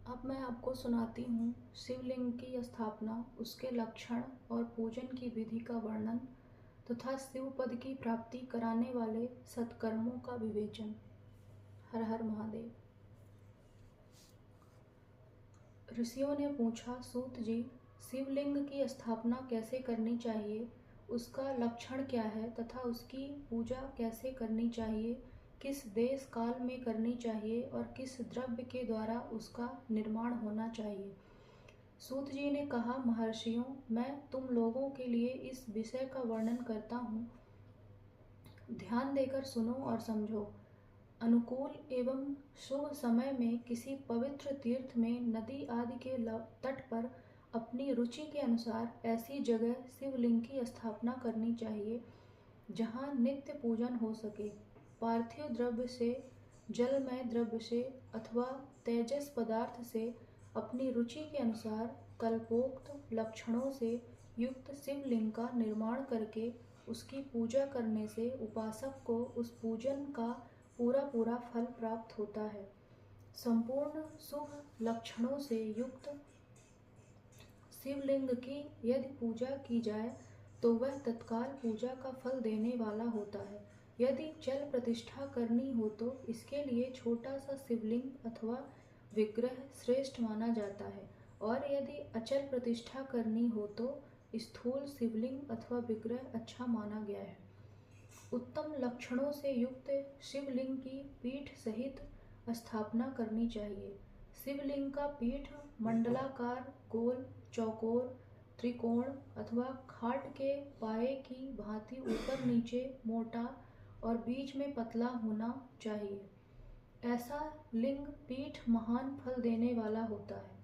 अब मैं आपको सुनाती हूँ शिवलिंग की स्थापना, उसके लक्षण और पूजन की विधि का वर्णन तथा शिव पद की प्राप्ति कराने वाले सत्कर्मों का विवेचन। हर हर महादेव। ऋषियों ने पूछा, सूत जी, शिवलिंग की स्थापना कैसे करनी चाहिए, उसका लक्षण क्या है तथा उसकी पूजा कैसे करनी चाहिए, किस देश काल में करनी चाहिए और किस द्रव्य के द्वारा उसका निर्माण होना चाहिए। सूत जी ने कहा, महर्षियों, मैं तुम लोगों के लिए इस विषय का वर्णन करता हूँ, ध्यान देकर सुनो और समझो। अनुकूल एवं शुभ समय में किसी पवित्र तीर्थ में, नदी आदि के तट पर अपनी रुचि के अनुसार ऐसी जगह शिवलिंग की स्थापना करनी चाहिए जहाँ नित्य पूजन हो सके। पार्थिव द्रव्य से, जलमय द्रव्य से अथवा तेजस पदार्थ से अपनी रुचि के अनुसार कल्पोक्त लक्षणों से युक्त शिवलिंग का निर्माण करके उसकी पूजा करने से उपासक को उस पूजन का पूरा पूरा फल प्राप्त होता है। संपूर्ण शुभ लक्षणों से युक्त शिवलिंग की यदि पूजा की जाए तो वह तत्काल पूजा का फल देने वाला होता है। यदि चल प्रतिष्ठा करनी हो तो इसके लिए छोटा सा शिवलिंग अथवा विग्रह श्रेष्ठ माना जाता है, और यदि अचल प्रतिष्ठा करनी हो तो स्थूल शिवलिंग अथवा विग्रह अच्छा माना गया है। उत्तम लक्षणों से युक्त शिवलिंग की पीठ सहित स्थापना करनी चाहिए। शिवलिंग का पीठ मंडलाकार, गोल, चौकोर, त्रिकोण अथवा खाट के पाए की भांति ऊपर नीचे मोटा और बीच में पतला होना चाहिए। ऐसा लिंग पीठ महान फल देने वाला होता है।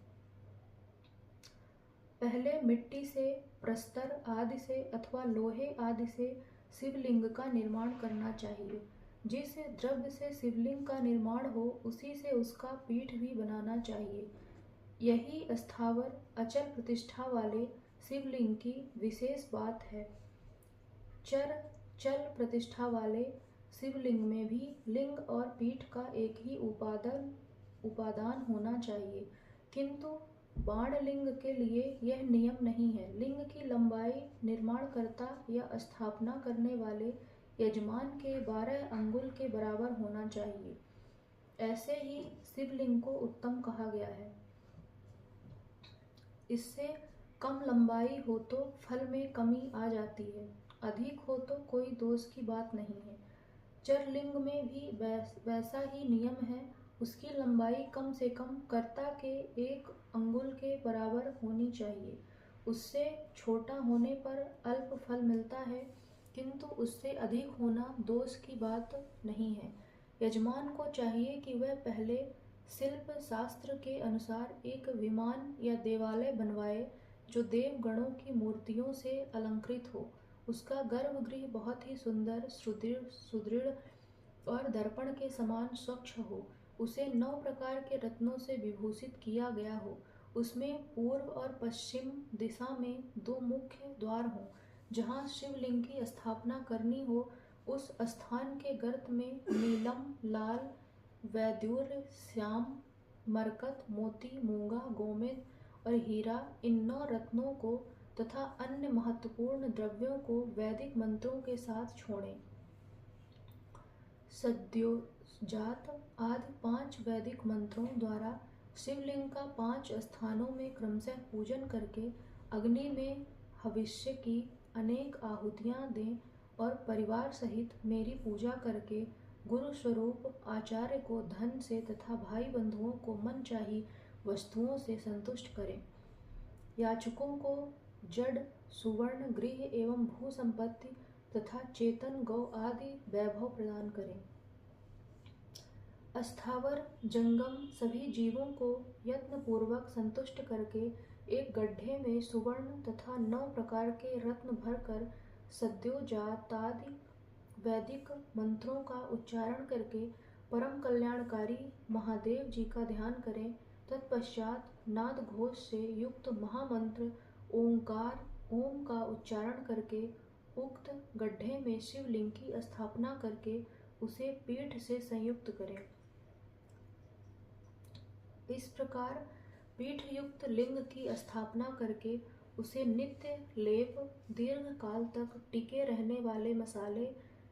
पहले मिट्टी से, प्रस्तर आदि से अथवा लोहे आदि से शिवलिंग का निर्माण करना चाहिए। जिस द्रव्य से शिवलिंग का निर्माण हो उसी से उसका पीठ भी बनाना चाहिए। यही स्थावर अचल प्रतिष्ठा वाले शिवलिंग की विशेष बात है। चल प्रतिष्ठा वाले शिवलिंग में भी लिंग और पीठ का एक ही उपादान होना चाहिए, किंतु बाणलिंग के लिए यह नियम नहीं है। लिंग की लंबाई निर्माणकर्ता या स्थापना करने वाले यजमान के 12 अंगुल के बराबर होना चाहिए। ऐसे ही शिवलिंग को उत्तम कहा गया है। इससे कम लंबाई हो तो फल में कमी आ जाती है, अधिक हो तो कोई दोष की बात नहीं है। चरलिंग में भी वैसा ही नियम है। उसकी लंबाई कम से कम कर्ता के 1 अंगुल के बराबर होनी चाहिए। उससे छोटा होने पर अल्प फल मिलता है, किंतु उससे अधिक होना दोष की बात नहीं है। यजमान को चाहिए कि वह पहले शिल्प शास्त्र के अनुसार एक विमान या देवालय बनवाए जो देवगणों की मूर्तियों से अलंकृत हो। उसका गर्भगृह बहुत ही सुंदर, सुदृढ़ और दर्पण के समान स्वच्छ हो। उसे 9 प्रकार के रत्नों से विभूषित किया गया हो। उसमें पूर्व और पश्चिम दिशा में 2 मुख्य द्वार हों। जहाँ शिवलिंग की स्थापना करनी हो उस स्थान के गर्त में नीलम, लाल, वैदूर्य, श्याम, मरकत, मोती, मूंगा, गोमेद और हीरा, इन 9 रत्नों को तथा अन्य महत्वपूर्ण द्रव्यों को वैदिक मंत्रों के साथ छोड़ें। सद्योजात आदि 5 वैदिक मंत्रों द्वारा शिवलिंग का 5 स्थानों में क्रमशः पूजन करके अग्नि में हविष्य की अनेक आहुतियाँ दें और परिवार सहित मेरी पूजा करके गुरु स्वरूप आचार्य को धन से तथा भाई बंधुओं को मनचाही वस्तुओं से संतुष्ट करें। याचकों को जड़, सुवर्ण, गृह एवं भू संपत्ति तथा चेतन गौ आदि वैभव प्रदान करें। अस्थावर जंगम सभी जीवों को यत्नपूर्वक संतुष्ट करके एक गड्ढे में सुवर्ण तथा 9 प्रकार के रत्न भरकर सद्योजातादि वैदिक मंत्रों का उच्चारण करके परम कल्याणकारी महादेव जी का ध्यान करें। तत्पश्चात नाद घोष से युक्त महामंत्र ओंकार ओम का उच्चारण करके उक्त गड्ढे में शिवलिंग की स्थापना करके उसे पीठ से संयुक्त करें। इस प्रकार पीठयुक्त लिंग की स्थापना करके उसे नित्य लेप दीर्घ काल तक टिके रहने वाले मसाले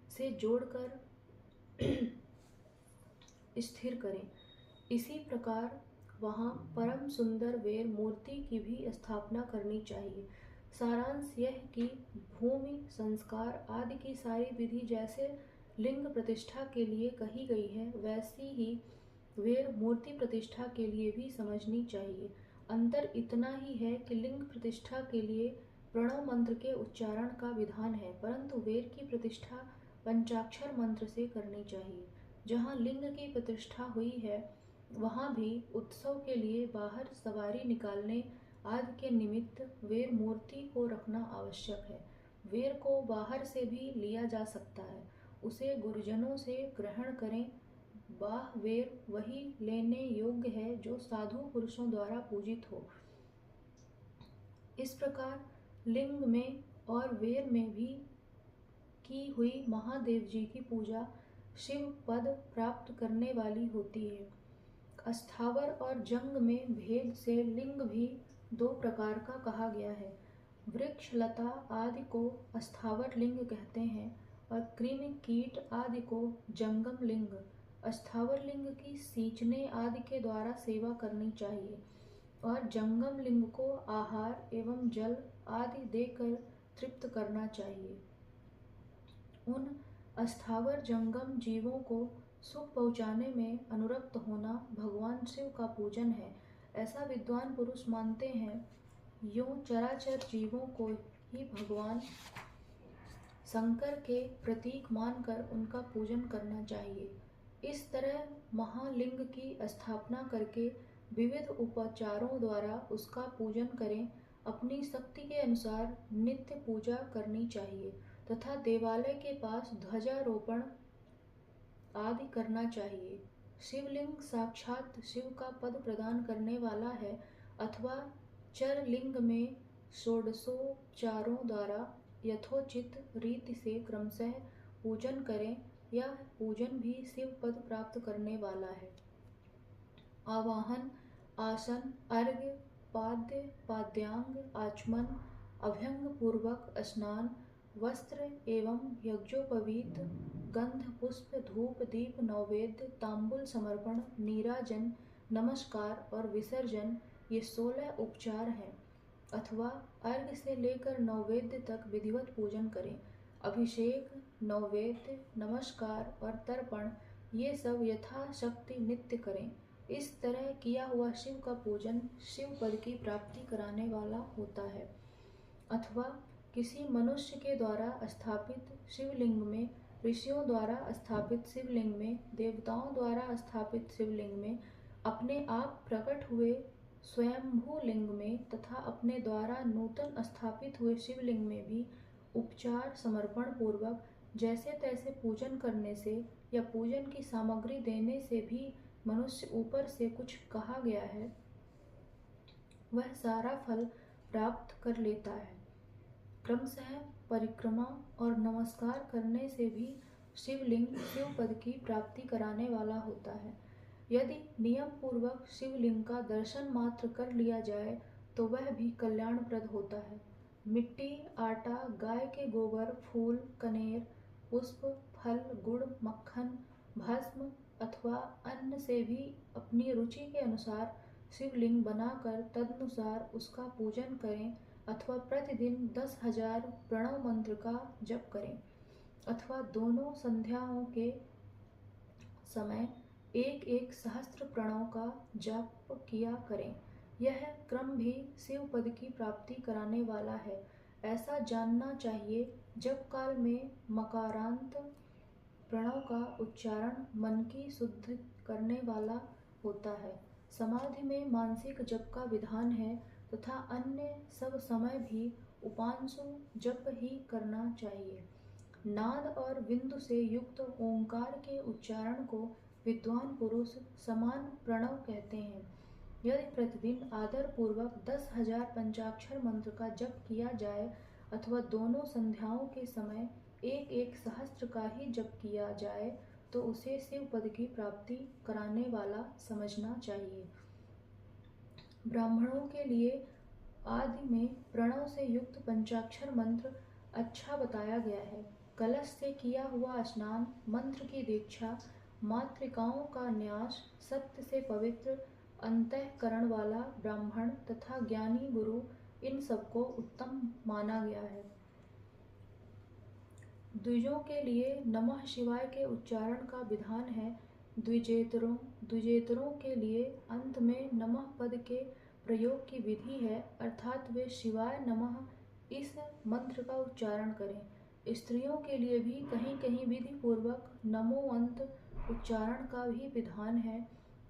से जोड़कर स्थिर करें। इसी प्रकार वहाँ परम सुंदर वेर मूर्ति की भी स्थापना करनी चाहिए। सारांश यह कि भूमि संस्कार आदि की सारी विधि जैसे लिंग प्रतिष्ठा के लिए कही गई है, वैसी ही वेर मूर्ति प्रतिष्ठा के लिए भी समझनी चाहिए। अंतर इतना ही है कि लिंग प्रतिष्ठा के लिए प्रणव मंत्र के उच्चारण का विधान है, परंतु वेर की प्रतिष्ठा पंचाक्षर मंत्र से करनी चाहिए। जहाँ लिंग की प्रतिष्ठा हुई है वहाँ भी उत्सव के लिए बाहर सवारी निकालने आदि के निमित्त वेर मूर्ति को रखना आवश्यक है। वेर को बाहर से भी लिया जा सकता है, उसे गुरुजनों से ग्रहण करें। बाह वेर वही लेने योग्य है जो साधु पुरुषों द्वारा पूजित हो। इस प्रकार लिंग में और वेर में भी की हुई महादेव जी की पूजा शिव पद प्राप्त करने वाली होती है। अस्थावर और जंग में भेद से लिंग भी दो प्रकार का कहा गया है। वृक्ष लता आदि को अस्थावर लिंग कहते हैं और कृमि कीट आदि को जंगम लिंग। अस्थावर लिंग की सींचने आदि के द्वारा सेवा करनी चाहिए और जंगम लिंग को आहार एवं जल आदि देकर तृप्त करना चाहिए। उन अस्थावर जंगम जीवों को सुख पहुँचाने में अनुरक्त होना भगवान शिव का पूजन है, ऐसा विद्वान पुरुष मानते हैं। यूं चराचर जीवों को ही भगवान शंकर के प्रतीक मानकर उनका पूजन करना चाहिए। इस तरह महालिंग की स्थापना करके विविध उपचारों द्वारा उसका पूजन करें। अपनी शक्ति के अनुसार नित्य पूजा करनी चाहिए तथा देवालय के पास ध्वजारोपण आदि करना चाहिए। शिवलिंग साक्षात शिव का पद प्रदान करने वाला है अथवा चरलिंग में षोडशोपचारों द्वारा यथोचित रीति से क्रमशः पूजन करें। यह पूजन भी शिव पद प्राप्त करने वाला है। आवाहन, आसन, अर्घ्य, पाद्य, पाद्यांग, आचमन, अभ्यंग पूर्वक स्नान, वस्त्र एवं यज्ञोपवीत, गंध पुष्प धूप दीप नैवेद्य, तांबुल समर्पण, नीराजन, नमस्कार और विसर्जन, ये 16 उपचार हैं। अथवा अर्घ्य से लेकर नैवेद्य तक विधिवत पूजन करें। अभिषेक, नैवेद्य, नमस्कार और तर्पण ये सब यथाशक्ति नित्य करें। इस तरह किया हुआ शिव का पूजन शिव पद की प्राप्ति कराने वाला होता है। अथवा किसी मनुष्य के द्वारा स्थापित शिवलिंग में, ऋषियों द्वारा स्थापित शिवलिंग में, देवताओं द्वारा स्थापित शिवलिंग में, अपने आप प्रकट हुए स्वयंभू लिंग में तथा अपने द्वारा नूतन स्थापित हुए शिवलिंग में भी उपचार समर्पण पूर्वक जैसे तैसे पूजन करने से या पूजन की सामग्री देने से भी मनुष्य ऊपर से कुछ कहा गया है वह सारा फल प्राप्त कर लेता है। क्रमशः परिक्रमा और नमस्कार करने से भी शिवलिंग शिव पद की प्राप्ति कराने वाला होता है। यदि नियम पूर्वक शिवलिंग का दर्शन मात्र कर लिया जाए तो वह भी कल्याणप्रद होता है। मिट्टी, आटा, गाय के गोबर, फूल, कनेर, पुष्प, फल, गुड़, मक्खन, भस्म अथवा अन्न से भी अपनी रुचि के अनुसार शिवलिंग बनाकर तदनुसार उसका पूजन करें अथवा प्रतिदिन 10,000 प्रणव मंत्र का जप करें अथवा दोनों संध्याओं के समय एक एक सहस्त्र प्रणव का जप किया करें। यह क्रम भी शिव पद की प्राप्ति कराने वाला है। ऐसा जानना चाहिए जप काल में मकारांत प्रणव का उच्चारण मन की शुद्धि करने वाला होता है। समाधि में मानसिक जप का विधान है तथा अन्य सब समय भी उपांशु जप ही करना चाहिए। नाद और बिंदु से युक्त ओंकार के उच्चारण को विद्वान पुरुष समान प्रणव कहते हैं। यदि प्रतिदिन आदर पूर्वक 10,000 पंचाक्षर मंत्र का जप किया जाए अथवा दोनों संध्याओं के समय एक एक सहस्त्र का ही जप किया जाए तो उसे शिव पद की प्राप्ति कराने वाला समझना चाहिए। ब्राह्मणों के लिए आदि में प्रणव से युक्त पंचाक्षर मंत्र अच्छा बताया गया है। कलश से किया हुआ स्नान, मंत्र की दीक्षा, मातृकाओं का न्यास, सत्य से पवित्र अंतःकरण वाला ब्राह्मण तथा ज्ञानी गुरु, इन सबको उत्तम माना गया है। द्विजों के लिए नमः शिवाय के उच्चारण का विधान है। द्विजेतरों के लिए अंत में नमः पद के प्रयोग की विधि है, अर्थात वे शिवाय नमः इस मंत्र का उच्चारण करें। स्त्रियों के लिए भी कहीं कहीं विधि पूर्वक नमो अंत उच्चारण का भी विधान है,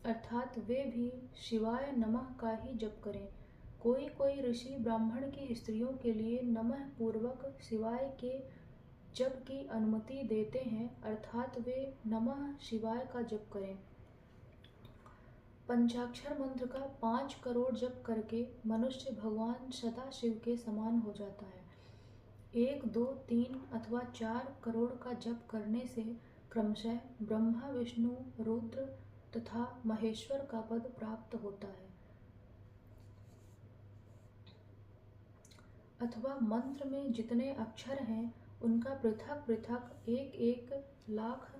अर्थात वे भी शिवाय नमः का ही जप करें। कोई कोई ऋषि ब्राह्मण की स्त्रियों के लिए नमः पूर्वक शिवाय के जप की अनुमति देते हैं, अर्थात वे नमः शिवाय का जप करें। पंचाक्षर मंत्र का 5 करोड़ जप करके मनुष्य भगवान सदाशिव के समान हो जाता है। 1, 2, 3 अथवा 4 करोड़ का जप करने से क्रमशः ब्रह्मा, विष्णु, रुद्र तथा महेश्वर का पद प्राप्त होता है। अथवा मंत्र में जितने अक्षर हैं उनका पृथक पृथक 1-1 लाख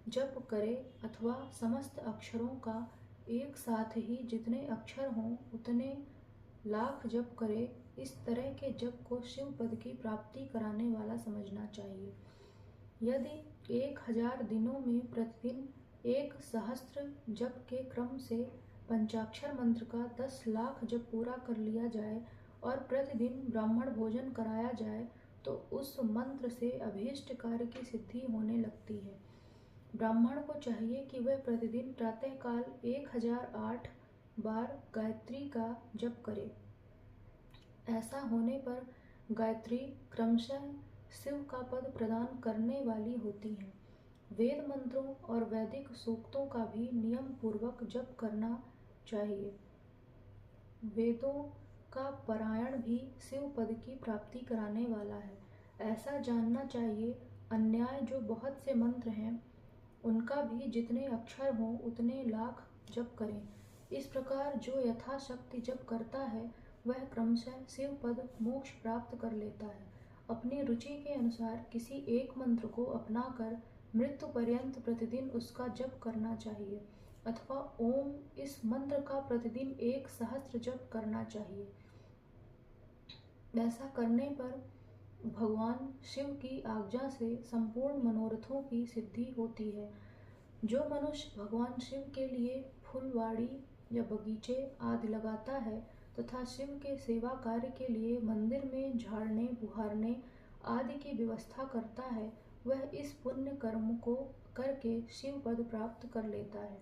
जप करे, अथवा समस्त अक्षरों का एक साथ ही जितने अक्षर हों उतने लाख जप करे। इस तरह के जप को शिव पद की प्राप्ति कराने वाला समझना चाहिए। यदि 1000 दिनों में प्रतिदिन 1 सहस्त्र जप के क्रम से पंचाक्षर मंत्र का 10 लाख जप पूरा कर लिया जाए और प्रतिदिन ब्राह्मण भोजन कराया जाए तो उस मंत्र से अभीष्ट कार्य की सिद्धि होने लगती है। ब्राह्मण को चाहिए कि वह प्रतिदिन प्रातःकाल 1008 बार गायत्री का जप करे। ऐसा होने पर गायत्री क्रमशः शिव का पद प्रदान करने वाली होती है। वेद मंत्रों और वैदिक सूक्तों का भी नियम पूर्वक जप करना चाहिए। वेदों का पारायण भी शिव पद की प्राप्ति कराने वाला है, ऐसा जानना चाहिए। अन्याय जो बहुत से मंत्र हैं उनका भी जितने अक्षर हों उतने लाख जप करें। इस प्रकार जो यथाशक्ति जप करता है वह क्रमशः शिव पद मोक्ष प्राप्त कर लेता है। अपनी रुचि के अनुसार किसी एक मंत्र को अपनाकर मृत्यु पर्यंत प्रतिदिन उसका जप करना चाहिए, अथवा ओम इस मंत्र का प्रतिदिन 1 सहस्त्र जप करना चाहिए। ऐसा करने पर भगवान शिव की आज्ञा से संपूर्ण मनोरथों की सिद्धि होती है। जो मनुष्य भगवान शिव के लिए फुलवाड़ी या बगीचे आदि लगाता है तथा शिव के सेवा कार्य के लिए मंदिर में झाड़ने बुहारने आदि की व्यवस्था करता है, वह इस पुण्य कर्म को करके शिव पद प्राप्त कर लेता है।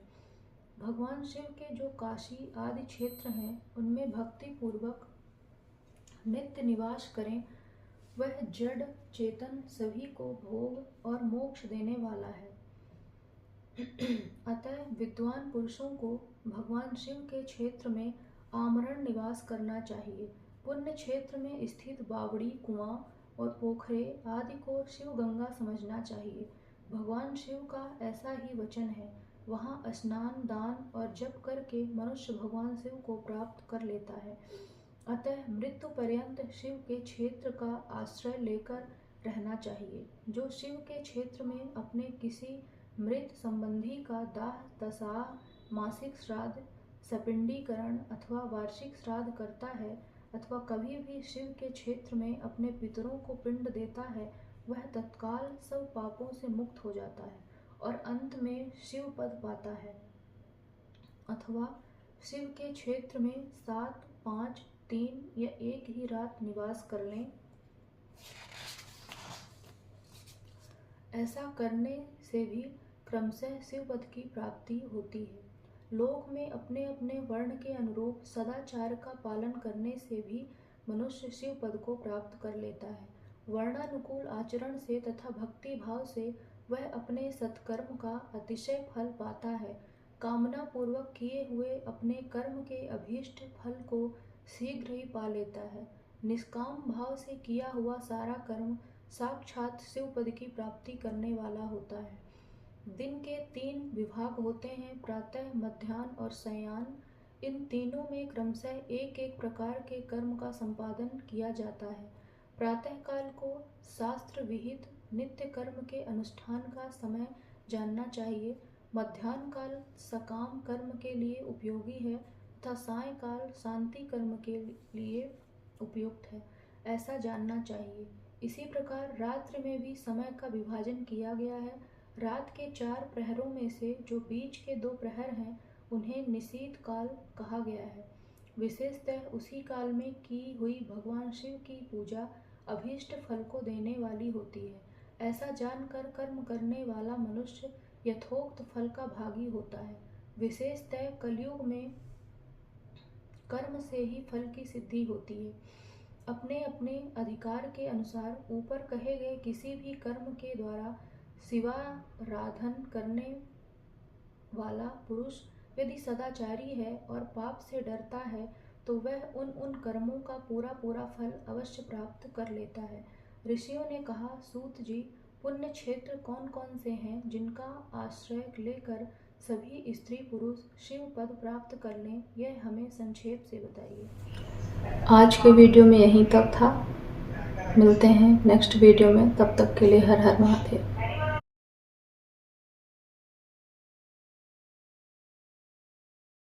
भगवान शिव के जो काशी आदि क्षेत्र हैं उनमें भक्ति पूर्वक नित्य निवास करें, वह जड़ चेतन सभी को भोग और मोक्ष देने वाला है। अतः विद्वान पुरुषों को भगवान शिव के क्षेत्र में आमरण निवास करना चाहिए। पुण्य क्षेत्र में स्थित बावड़ी, कुआं और पोखरे आदि को शिव गंगा समझना चाहिए। भगवान शिव का ऐसा ही वचन है, वहाँ स्नान, दान और जप करके मनुष्य भगवान शिव को प्राप्त कर लेता है। अतः मृत्यु पर्यंत शिव के क्षेत्र का आश्रय लेकर रहना चाहिए। जो शिव के क्षेत्र में अपने किसी मृत संबंधी का दाह दशाह, मासिक श्राद्ध, सपिंडीकरण अथवा वार्षिक श्राद्ध करता है, अथवा कभी भी शिव के क्षेत्र में अपने पितरों को पिंड देता है, वह तत्काल सब पापों से मुक्त हो जाता है और अंत में शिव पद पाता है। अथवा शिव के क्षेत्र में 7, 5, 3 या 1 ही रात निवास कर लें। ऐसा करने से भी क्रमशः शिव पद की प्राप्ति होती है। लोक में अपने अपने वर्ण के अनुरूप सदाचार का पालन करने से भी मनुष्य शिव पद को प्राप्त कर लेता है। वर्णानुकूल आचरण से तथा भक्ति भाव से वह अपने सत्कर्म का अतिशय फल पाता है। कामना पूर्वक किए हुए अपने कर्म के अभीष्ट फल को शीघ्र ही पा लेता है। निष्काम भाव से किया हुआ सारा कर्म साक्षात शिव पद की प्राप्ति करने वाला होता है। दिन के 3 विभाग होते हैं, प्रातः, मध्याह्न और शय्यान। इन तीनों में क्रमशः एक एक प्रकार के कर्म का संपादन किया जाता है। प्रातःकाल को शास्त्र विहित नित्य कर्म के अनुष्ठान का समय जानना चाहिए। मध्याह्न काल सकाम कर्म के लिए उपयोगी है तथा सायंकाल शांति कर्म के लिए उपयुक्त है, ऐसा जानना चाहिए। इसी प्रकार रात्रि में भी समय का विभाजन किया गया है। रात के 4 प्रहरों में से जो बीच के 2 प्रहर हैं उन्हें निशीथ काल कहा गया है। विशेषतः उसी काल में की हुई भगवान शिव की पूजा अभीष्ट फल को देने वाली होती है। ऐसा जानकर कर्म करने वाला मनुष्य यथोक्त फल का भागी होता है। विशेषतः कलयुग में कर्म से ही फल की सिद्धि होती है। अपने अपने अधिकार के अनुसार ऊपर कहे गए किसी भी कर्म के द्वारा शिवाराधन करने वाला पुरुष यदि सदाचारी है और पाप से डरता है तो वह उन कर्मों का पूरा फल अवश्य प्राप्त कर लेता है। ऋषियों ने कहा, सूत जी, पुण्य क्षेत्र कौन कौन से हैं जिनका आश्रय लेकर सभी स्त्री पुरुष शिव पद प्राप्त कर लें, यह हमें संक्षेप से बताइए। आज के वीडियो में यहीं तक था। मिलते हैं नेक्स्ट वीडियो में, तब तक के लिए हर हर महादेव।